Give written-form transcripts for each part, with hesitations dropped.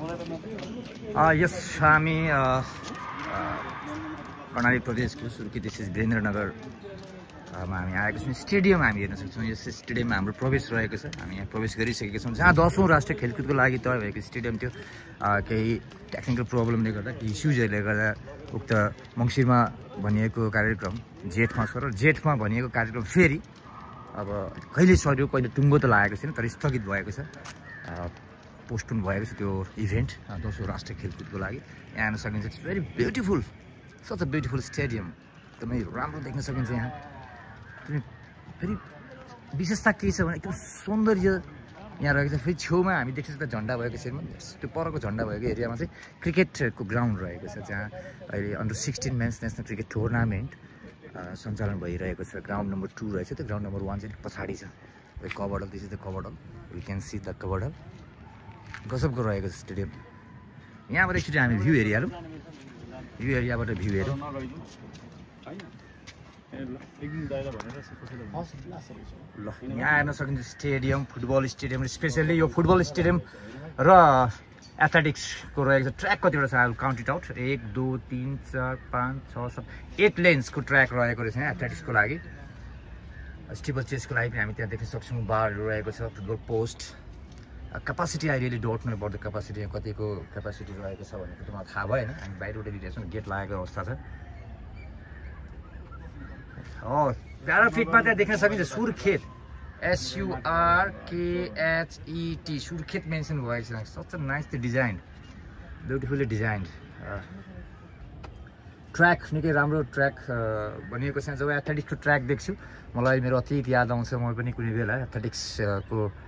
यस हामी कर्णाली प्रदेशको सुर्खेत वीरेन्द्रनगरमा हामी आएको छौँ। स्टेडियम हामी हेर्न सक्छौँ। यस स्टेडियममा हाम्रो प्रवेश रहेको छ। हामी यहाँ प्रवेश गरिसकेका छौँ। जहाँ 10औं राष्ट्रिय खेलकुदको लागि तय भएको स्टेडियम थियो। केही टेक्निकल प्रब्लमले गर्दा, केही इस्युजहरूले गर्दा उक्त मङ्सिरमा भनिएको कार्यक्रम जेठमा छ र जेठमा भनिएको कार्यक्रम फेरि अब कहिले सर्यो, कहिले टुङ्गो त लागेको छैन, तर स्थगित भएको छ। पोस्टपोन भएको छ त्यो इभेन्ट 10औं राष्ट्रिय खेलकुदको लागि। यहाँ हेर्न सकिन्छ, it's very beautiful, such a beautiful stadium. एकदमै राम्रो देख्न सकिन्छ। यहाँ फेरि विशेषता के छ भने एकदम सौन्दर्य यहाँ रहेको छ। फेरि छेउमा हामी देख्छ त झन्डा भएको छैन, त्यो परको झन्डा भएको एरियामा चाहिँ क्रिकेटको ग्राउन्ड रहेको छ, जहाँ अहिले under 16 men's national cricket tournament सञ्चालन भइरहेको छ। ग्राउन्ड नम्बर 2 रहेछ, त्यो ग्राउन्ड नम्बर 1 चाहिँ पछाडि छ। कबडल, दिस इज द कबडल, वी क्यान सी द कबडल। गजबको रहेको छ स्टेडियम। यहाँबाट एकचोटि हामी भ्यू एरियाबाट भ्यू हेरौँ। ल यहाँ हेर्न सकिन्छ स्टेडियम, फुटबल स्टेडियम, स्पेसल्ली यो फुटबल स्टेडियम र एथलेटिक्सको रहेको छ। ट्र्याक कतिवटा छ, आई काउन्ट इट आउट, 1 2 3 4 5 6 7 8 लेन्सको ट्र्याक रहेको रहेछ यहाँ एथलेटिक्सको लागि। स्टिपल चेसको लागि पनि हामी त्यहाँ देख्न सक्छौँ। बारहरू रहेको छ, football post. Capacity I really don't know about the capacity, कतिको क्यापासिटी रहेको छ भनेको त मलाई थाहा भएन। हामी बाहिरबाट हेरिरहेछौँ, गेट लागेको अवस्था छ। 11 फिटमा त्यहाँ देख्न सकिन्छ सुर्खेत, SURKHET, सुर्खेत मेन्सन भएको छ। Such nice the design, beautifully designed. Track निकै राम्रो ट्र्याक बनिएको छ। जब एथलेटिक्सको ट्र्याक देख्छु मलाई मेरो अतीत याद आउँछ। म पनि कुनै बेला एथलेटिक्सको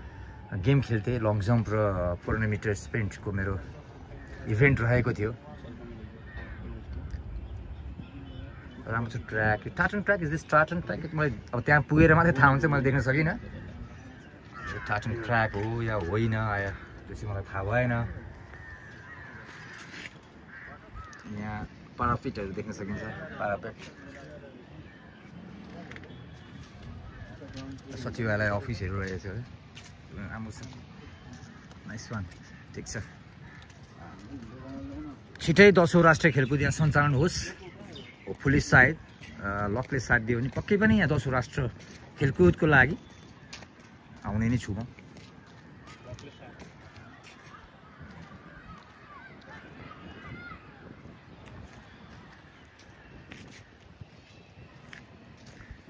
गेम खेल्थेँ, लङ जम्प र 400 मिटर स्प्रिन्टको मेरो इभेन्ट रहेको थियो। राम्रो छ ट्र्याक। टाटन ट्र्याक, इज दिस टाटन ट्र्याक? मलाई अब त्यहाँ पुगेर मात्रै थाहा हुन्छ, मैले देख्न सकिनँ टाटन ट्र्याक हो या होइन, आयो त्यो चाहिँ मलाई थाहा भएन। यहाँ पारापिटहरू देख्न सकिन्छ, पारापेट। सचिवालय अफिसहरू रहेछ है, राम्रो छ, नाइस वान। ठिक छ, छिटै 10औं राष्ट्रिय खेलकुद यहाँ सञ्चालन होस्। होपफुली सायद लकले साथ दियो भने पक्कै पनि यहाँ 10औं राष्ट्रिय खेलकुदको लागि आउने नै छु म।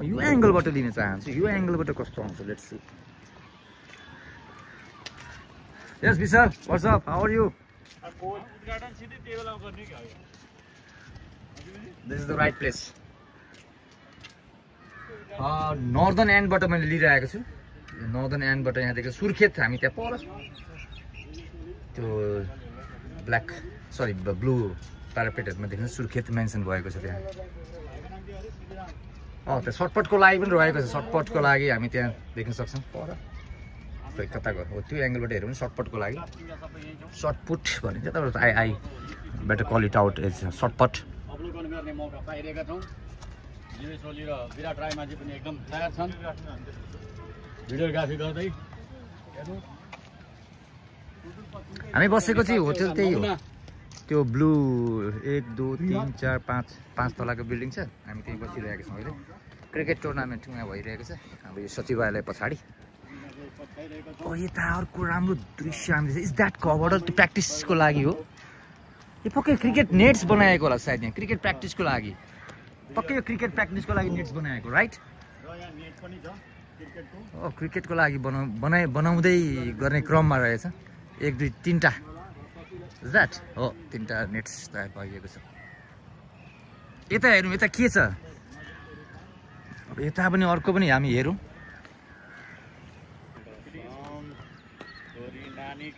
यो एङ्गलबाट लिन चाहन्छु, यो एङ्गलबाट कस्तो आउँछ, let's see. Yes Vishal, what's up, how are you? This is the right place. Northern एन्डबाट मैले लिइरहेको छु। नर्दर्न एन्डबाट यहाँ देख्छ सुर्खेत। हामी त्यहाँ पर त्यो ब्ल्याक सरी ब्लू प्यारापेटहरूमा देख्नु सुर्खेत मेन्सन भएको छ त्यहाँ। त्यो सर्टपटको लागि पनि रहेको छ। सर्टपटको लागि हामी त्यहाँ देख्न सक्छौँ पर कताको हो त्यो एङ्गलबाट हेऱ्यो भने सर्टपटको लागि सर्टपुट भनिन्छ। तर I better call it out as shot put. मौका पाइरहेका छौँ। जीवेश ओली र विराट रायमाझी पनि एकदम तयार छन् भिडियोग्राफी गर्दै। हामी बसेको चाहिँ होटल त्यही हो, त्यो ब्लू 1 2 3 4 5 तलाको बिल्डिङ छ। हामी त्यही बसिरहेका छौँ अहिले। क्रिकेट टुर्नामेन्ट यहाँ भइरहेको छ हाम्रो यो सचिवालय पछाडि। यता अर्को राम्रो दृश्य हामी इज द्याट कबडल, त्यो प्र्याक्टिसको लागि हो। यो पक्कै क्रिकेट नेट्स बनाएको होला सायद, यहाँ क्रिकेट प्र्याक्टिसको लागि। पक्कै यो क्रिकेट प्र्याक्टिसको लागि नेट्स बनाएको, राइट? क्रिकेटको लागि बनाउँदै गर्ने क्रममा रहेछ। 1 2 3टा द्याट हो, 3टा नेट्स तयार पारिएको छ। यता हेरौँ, यता के छ? अब यता पनि अर्को पनि हामी हेरौँ।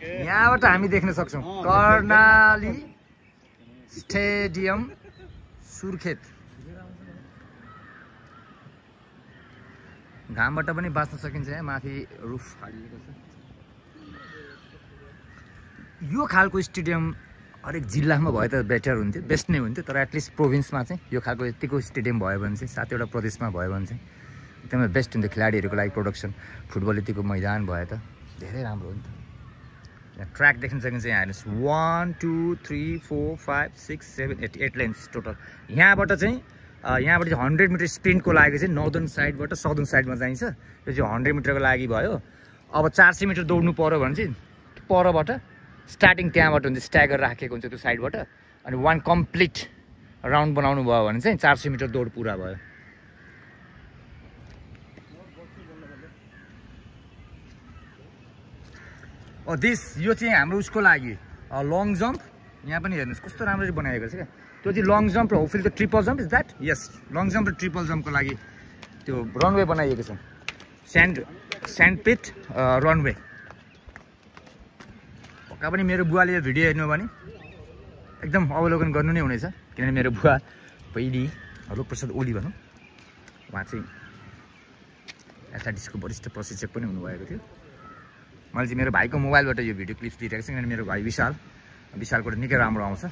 यहाँबाट हामी देख्न सक्छौँ कर्णाली स्टेडियम सुर्खेत। घामबाट पनि बाँच्न सकिन्छ। यहाँ माथि रुफ हालिएको छ। यो खालको स्टेडियम हरेक जिल्लामा भए त बेटर हुन्थ्यो, बेस्ट नै हुन्थ्यो। तर एटलिस्ट प्रोभिन्समा चाहिँ यो खालको यतिको स्टेडियम भयो भने चाहिँ 7वटा प्रदेशमा भयो भने चाहिँ एकदमै बेस्ट हुन्थ्यो खेलाडीहरूको लागि प्रोडक्सन। फुटबल यतिको मैदान भए त धेरै राम्रो हो नि त। यहाँ ट्र्याक देख्न सकिन्छ। यहाँ हेर्नुहोस् 1 2 3 4 5 6 7 8 8 लाइन्स टोटल। यहाँबाट चाहिँ 100 मिटर स्प्रिन्टको लागि चाहिँ नर्दर्न साइडबाट साउदर्न साइडमा जाइन्छ। यो चाहिँ 100 मिटरको लागि भयो। अब 400 मिटर दौड्नु पर्यो भने चाहिँ परबाट स्टार्टिङ त्यहाँबाट हुन्छ, स्ट्यागर राखेको हुन्छ त्यो साइडबाट। अनि 1 कम्प्लिट राउन्ड बनाउनु भयो भने चाहिँ 400 मिटर दौड पुरा भयो। यो चाहिँ हाम्रो उसको लागि लङ जम्प। यहाँ पनि हेर्नुहोस् कस्तो राम्ररी बनाएको छ क्या। त्यो चाहिँ लङ जम्प र होपफुली त triple jump is that. Yes, long jump र ट्रिपल जम्पको लागि त्यो रनवे बनाइएको छ। स्यान्ड पिट रनवे। पक्का पनि मेरो बुवाले यो भिडियो हेर्नु भने एकदम अवलोकन गर्नु नै हुनेछ, किनभने मेरो बुवा पहिले रूपप्रसाद ओली भनौँ, उहाँ चाहिँ एथलेटिक्सको वरिष्ठ प्रशिक्षक पनि हुनुभएको थियो। मैले चाहिँ मेरो भाइको मोबाइलबाट यो भिडियो क्लिप्स दिइरहेको छु, किनभने मेरो भाइ विशालको निकै राम्रो आउँछ।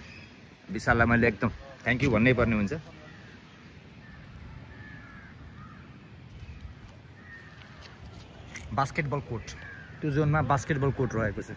विशाललाई मैले एकदम थ्याङ्क यू भन्नै पर्ने हुन्छ। बास्केटबल कोर्ट, त्यो जोनमा बास्केटबल कोर्ट रहेको छ।